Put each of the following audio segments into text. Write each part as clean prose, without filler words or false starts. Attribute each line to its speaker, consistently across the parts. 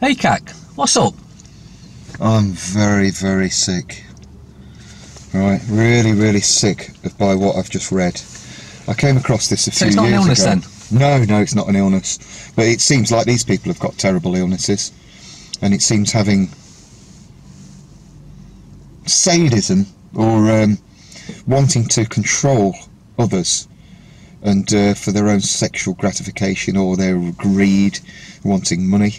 Speaker 1: Hey KaK, what's up?
Speaker 2: I'm very, very sick. Right, really sick by what I've just read. I came across this a few years ago.
Speaker 1: So it's not an illness then?
Speaker 2: No, it's not an illness. But it seems like these people have got terrible illnesses. And it seems having sadism or wanting to control others and for their own sexual gratification or their greed, wanting money,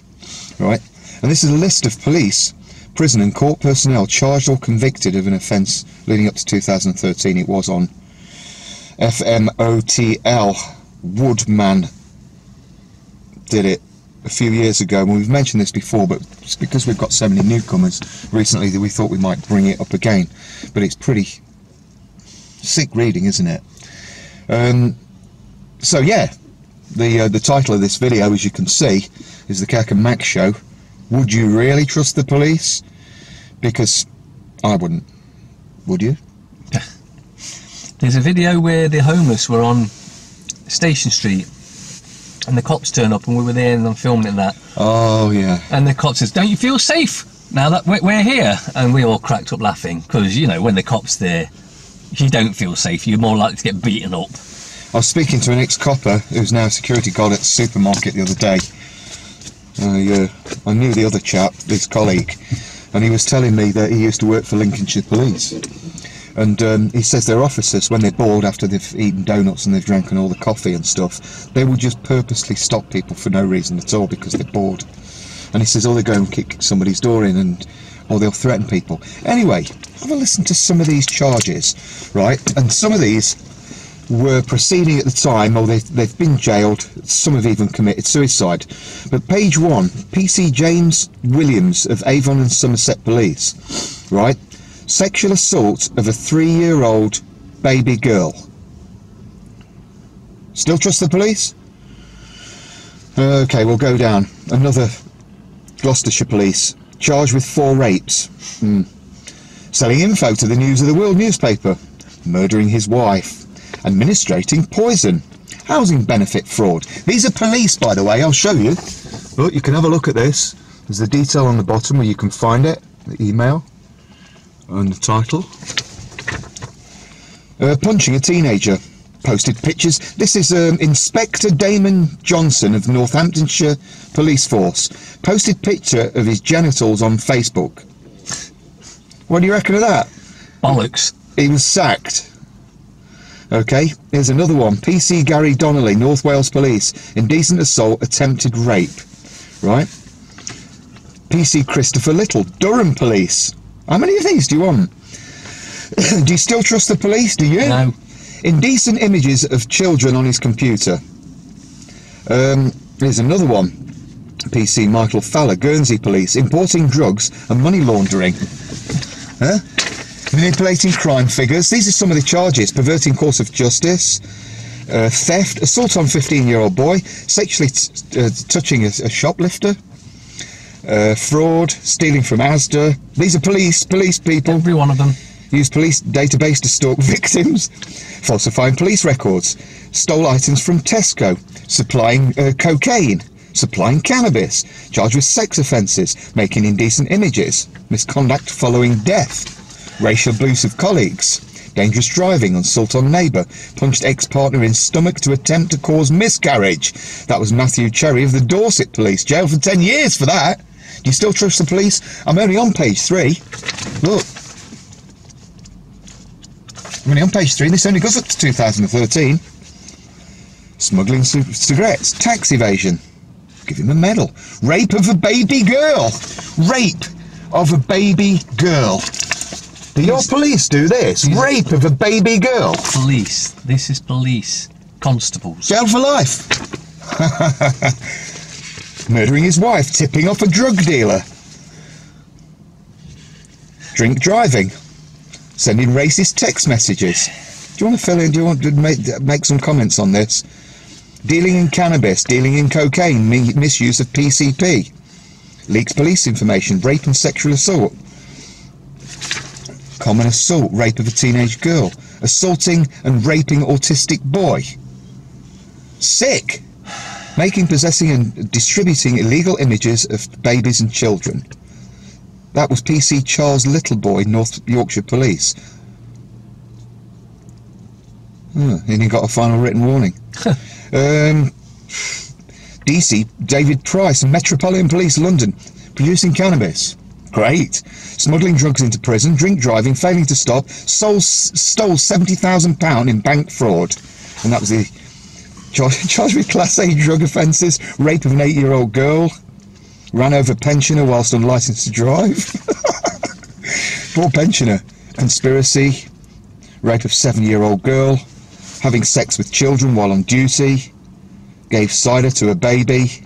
Speaker 2: right? And this is a list of police, prison and court personnel charged or convicted of an offence leading up to 2013. It was on FMOTL. Woodman did it a few years ago, and we've mentioned this before, but it's because we've got so many newcomers recently that we thought we might bring it up again. But it's pretty sick reading, isn't it? So yeah, the title of this video, as you can see, is the KaK M Show. Would you really trust the police? Because I wouldn't. Would you?
Speaker 1: There's a video where the homeless were on Station Street and the cops turn up and we were there and I'm filming that.
Speaker 2: Oh yeah.
Speaker 1: And the cop says, "Don't you feel safe now that we're here?" And we all cracked up laughing because, you know, when the cop's there, you don't feel safe. You're more likely to get beaten up.
Speaker 2: I was speaking to an ex-copper who's now a security guard at the supermarket the other day. I knew the other chap, his colleague, and he was telling me that he used to work for Lincolnshire Police. And he says their officers, when they're bored after they've eaten donuts and they've drank all the coffee and stuff, they will just purposely stop people for no reason at all because they're bored. And he says, oh, they go and kick somebody's door in, or they'll threaten people. Anyway, have a listen to some of these charges, right? And some of these were proceeding at the time, or they've been jailed. Some have even committed suicide. But page 1, PC James Williams of Avon and Somerset Police, right? Sexual assault of a 3-year-old baby girl. Still trust the police? Okay, we'll go down. Another Gloucestershire Police, charged with 4 rapes. Selling info to the News of the World newspaper. Murdering his wife. Administrating poison. Housing benefit fraud. These are police, by the way, I'll show you. Look, you can have a look at this. There's the detail on the bottom where you can find it, the email and the title. Punching a teenager. Posted pictures. This is Inspector Damon Johnson of Northamptonshire Police Force. Posted picture of his genitals on Facebook. What do you reckon of that?
Speaker 1: Bollocks.
Speaker 2: He was sacked. Okay, here's another one. PC Gary Donnelly, North Wales Police. Indecent assault, attempted rape. Right? PC Christopher Little, Durham Police. How many of these do you want? Do you still trust the police? Do you?
Speaker 1: No.
Speaker 2: Indecent images of children on his computer. Here's another one. PC Michael Fowler, Guernsey Police. Importing drugs and money laundering. Huh? Manipulating crime figures. These are some of the charges. Perverting course of justice, theft, assault on 15-year-old boy, sexually touching a shoplifter, fraud, stealing from Asda. These are police people.
Speaker 1: Every one of them.
Speaker 2: Use police database to stalk victims, falsifying police records, stole items from Tesco, supplying cocaine, supplying cannabis, charged with sex offences, making indecent images, misconduct following death, racial abuse of colleagues, dangerous driving, assault on neighbour, punched ex-partner in stomach to attempt to cause miscarriage. That was Matthew Cherry of the Dorset Police, jailed for 10 years for that. Do you still trust the police? I'm only on page 3. Look. I'm only on page 3, this only goes up to 2013. Smuggling cigarettes, tax evasion. Give him a medal. Rape of a baby girl. Rape of a baby girl. Do your police do this? Rape of a baby girl.
Speaker 1: Police. This is police. Constables.
Speaker 2: Jail for life. Murdering his wife, tipping off a drug dealer. Drink driving. Sending racist text messages. Do you want to fill in? Do you want to make some comments on this? Dealing in cannabis, dealing in cocaine, misuse of PCP. Leaks police information, rape and sexual assault. Common assault, rape of a teenage girl. Assaulting and raping autistic boy. Sick. Making, possessing and distributing illegal images of babies and children. That was PC Charles Littleboy, North Yorkshire Police. And he got a final written warning. DC, David Price, Metropolitan Police, London, producing cannabis. Great. Smuggling drugs into prison, drink driving, failing to stop, stole £70,000 in bank fraud. And that was the charged with Class A drug offences, rape of an 8-year-old girl, ran over pensioner whilst unlicensed to drive. Poor pensioner. Conspiracy, rape of 7-year-old girl, having sex with children while on duty, gave cider to a baby,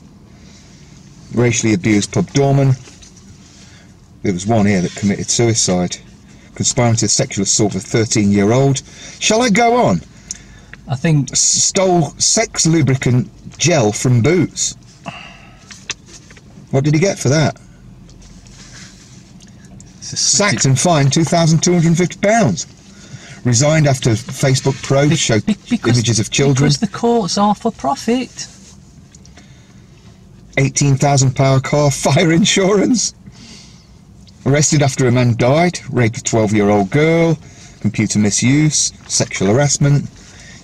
Speaker 2: racially abused pub doorman. There was one here that committed suicide, conspiring to sexual assault of a 13-year-old. Shall I go on?
Speaker 1: I think...
Speaker 2: Stole sex lubricant gel from Boots. What did he get for that? Sacked and fined £2,250. Resigned after Facebook probes showed images of children.
Speaker 1: Because the courts are for profit.
Speaker 2: £18,000 car fire insurance. Arrested after a man died. Rape of 12-year-old girl. Computer misuse. Sexual harassment.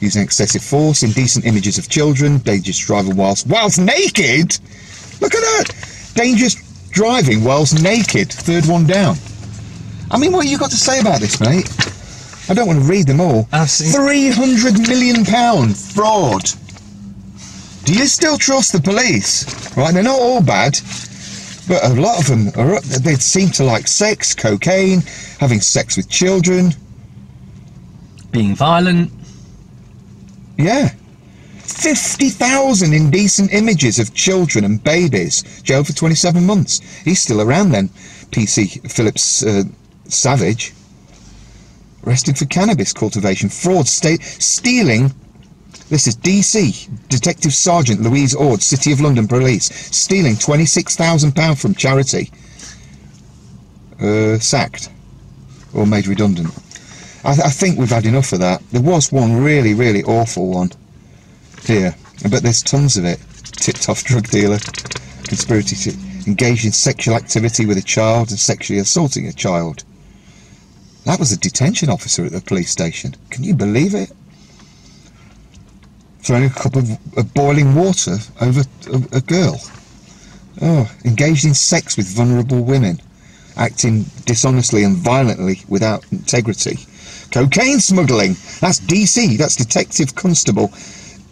Speaker 2: Using excessive force. Indecent images of children. Dangerous driving whilst naked. Look at that. Dangerous driving whilst naked. Third one down. I mean, what you got to say about this, mate? I don't want to read them all. £300 million fraud. Do you still trust the police? Right, they're not all bad, but a lot of them are. They seem to like sex, cocaine, having sex with children,
Speaker 1: being violent.
Speaker 2: Yeah. 50,000 indecent images of children and babies. Jailed for 27 months. He's still around then. PC Phillips Savage. Arrested for cannabis cultivation, fraud, stealing. This is DC. Detective Sergeant Louise Ord, City of London Police, stealing £26,000 from charity. Sacked. Or made redundant. I think we've had enough of that. There was one really, really awful one here, but there's tons of it. Tipped-off drug dealer. Conspiracy to engage in sexual activity with a child and sexually assaulting a child. That was a detention officer at the police station. Can you believe it? Throwing a cup of boiling water over a girl. Oh, engaged in sex with vulnerable women. Acting dishonestly and violently without integrity. Cocaine smuggling. That's DC. That's Detective Constable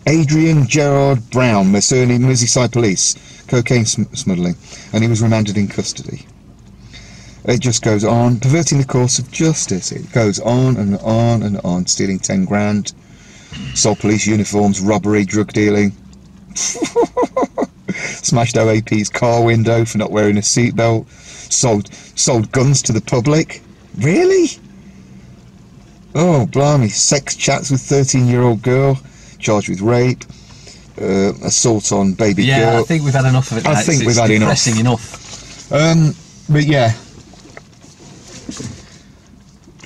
Speaker 2: Adrian Gerard Brown, Merseyside Police. Cocaine smuggling. And he was remanded in custody. It just goes on, perverting the course of justice. It goes on and on and on, stealing 10 grand, sold police uniforms, robbery, drug dealing, smashed OAP's car window for not wearing a seatbelt, sold guns to the public. Really? Oh, blimey, sex chats with 13-year-old girl, charged with rape, assault on baby girl.
Speaker 1: Yeah, I think we've had enough of it.
Speaker 2: I think we've had enough.
Speaker 1: Depressing enough.
Speaker 2: But yeah.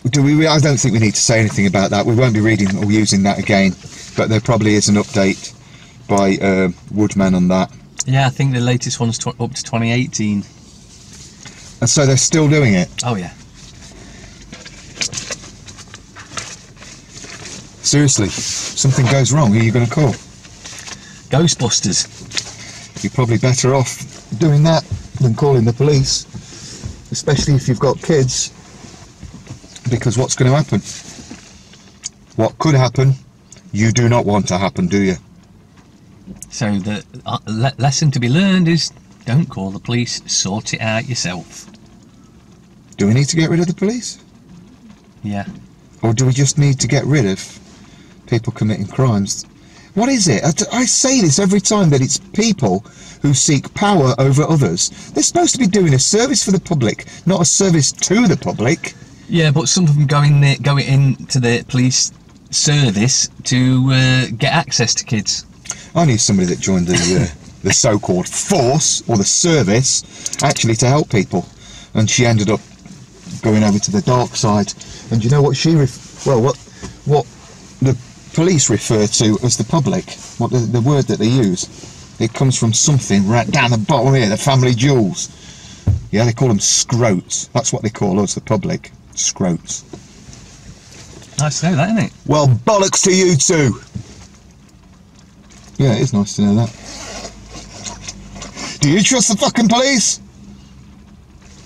Speaker 2: I don't think we need to say anything about that. We won't be reading or using that again, but there probably is an update by Woodman on that.
Speaker 1: Yeah, I think the latest one's up to 2018.
Speaker 2: And so they're still doing it?
Speaker 1: Oh yeah.
Speaker 2: Seriously, something goes wrong, who are you going to call?
Speaker 1: Ghostbusters.
Speaker 2: You're probably better off doing that than calling the police, especially if you've got kids. Because what's going to happen? What could happen, you do not want to happen, do you?
Speaker 1: So the lesson to be learned is don't call the police, sort it out yourself.
Speaker 2: Do we need to get rid of the police?
Speaker 1: Yeah.
Speaker 2: Or do we just need to get rid of people committing crimes? What is it? I say this every time, that it's people who seek power over others. They're supposed to be doing a service for the public, not a service to the public.
Speaker 1: Yeah, but some of them go into the police service to get access to kids.
Speaker 2: I knew somebody that joined the so-called force, or the service, actually to help people. And she ended up going over to the dark side. And you know what what the police refer to as the public, what the word that they use, It comes from something right down the bottom here, the family jewels. Yeah, they call them scrotes. That's what they call us, the public. Scrotes.
Speaker 1: Nice to know that, isn't it?
Speaker 2: Well, bollocks to you two. Yeah, it is nice to know that. Do you trust the fucking police?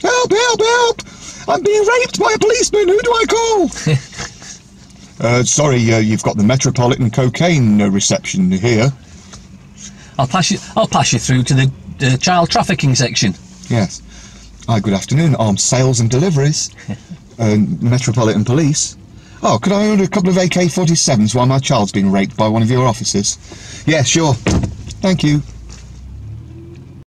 Speaker 2: Help, help, help! I'm being raped by a policeman, who do I call? Sorry, you've got the Metropolitan Cocaine reception here.
Speaker 1: I'll pass you through to the child trafficking section.
Speaker 2: Yes. Hi, good afternoon, Arms Sales and Deliveries. Metropolitan Police. Oh, could I order a couple of AK-47s while my child's been raped by one of your officers? Yeah, sure. Thank you.